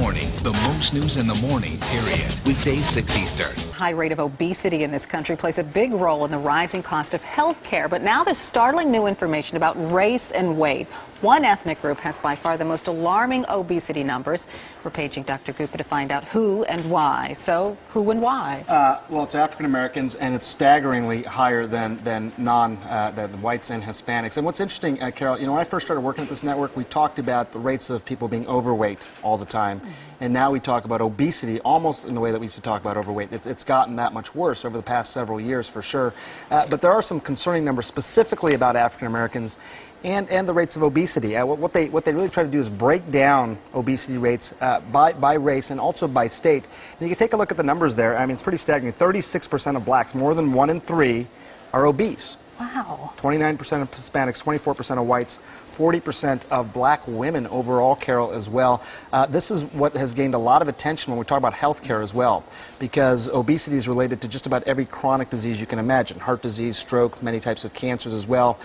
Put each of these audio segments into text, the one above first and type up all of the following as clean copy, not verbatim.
morning. The most news in the morning, period. Weekdays 6 Eastern. High rate of obesity in this country plays a big role in the rising cost of health care. But now there's startling new information about race and weight. One ethnic group has by far the most alarming obesity numbers. We're paging Dr. Gupta to find out who and why. So, who and why? Well, it's African Americans, and it's staggeringly higher than the whites and Hispanics. And what's interesting, Carol, when I first started working at this network, we talked about the rates of people being overweight all the time. And now we talk about obesity almost in the way that we used to talk about overweight. It's gotten that much worse over the past several years, for sure. But there are some concerning numbers specifically about African Americans and the rates of obesity. What they really try to do is break down obesity rates by race and also by state. And you can take a look at the numbers there. I mean, it's pretty staggering. 36% of blacks, more than 1 in 3, are obese. Wow. 29% of Hispanics, 24% of whites, 40% of black women overall, Carol, as well. This is what has gained a lot of attention when we talk about health care as well, because obesity is related to just about every chronic disease you can imagine, heart disease, stroke, many types of cancers as well.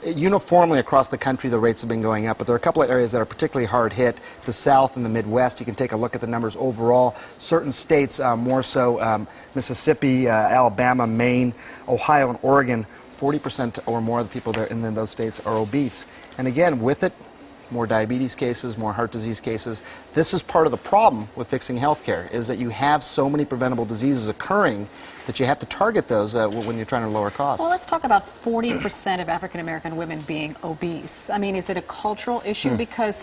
Uniformly across the country, the rates have been going up, but there are a couple of areas that are particularly hard hit. The South and the Midwest, you can take a look at the numbers overall. Certain states, more so Mississippi, Alabama, Maine, Ohio, and Oregon, 40% or more of the people there in those states are obese. And again, with it, more diabetes cases, more heart disease cases. This is part of the problem with fixing healthcare, is that you have so many preventable diseases occurring that you have to target those when you're trying to lower costs. Well, let's talk about 40% of African American women being obese. I mean, is it a cultural issue? Because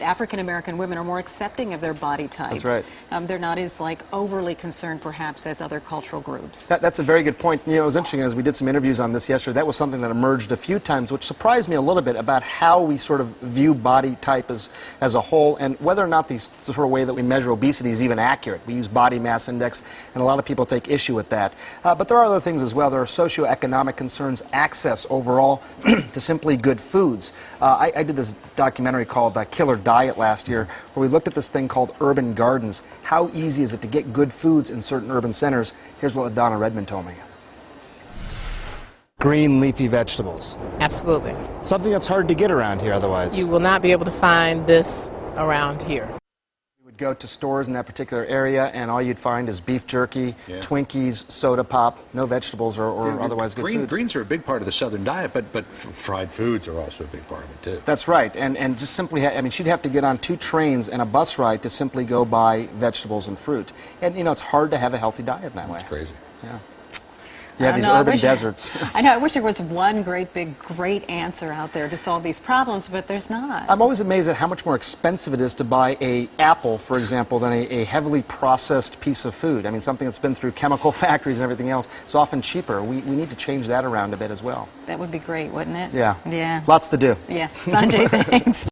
African American women are more accepting of their body types. That's right. They're not as overly concerned perhaps as other cultural groups. That's a very good point. It was interesting as we did some interviews on this yesterday. That was something that emerged a few times, which surprised me a little bit about how we sort of view body type as a whole, and whether or not the sort of way that we measure obesity is even accurate. We use body mass index, and a lot of people take issue with that. But there are other things as well. There are socioeconomic concerns, access overall to simply good foods. I did this documentary called Killer Diet last year, where we looked at this thing called urban gardens. How easy is it to get good foods in certain urban centers? Here's what Donna Redmond told me. Green leafy vegetables. Absolutely. Something that's hard to get around here otherwise. You will not be able to find this around here. You would go to stores in that particular area, and all you'd find is beef jerky, Twinkies, soda pop, no vegetables or otherwise good food. Greens are a big part of the Southern diet, but fried foods are also a big part of it, too. That's right. And just simply, she'd have to get on 2 trains and a bus ride to simply go buy vegetables and fruit. And, it's hard to have a healthy diet that way. That's crazy. Yeah. You have these urban deserts. I know. I wish there was one great answer out there to solve these problems, but there's not. I'm always amazed at how much more expensive it is to buy an apple, for example, than a heavily processed piece of food. I mean, something that's been through chemical factories and everything else is often cheaper. We need to change that around a bit as well. That would be great, wouldn't it? Yeah. Yeah. Lots to do. Yeah. Sanjay, thanks.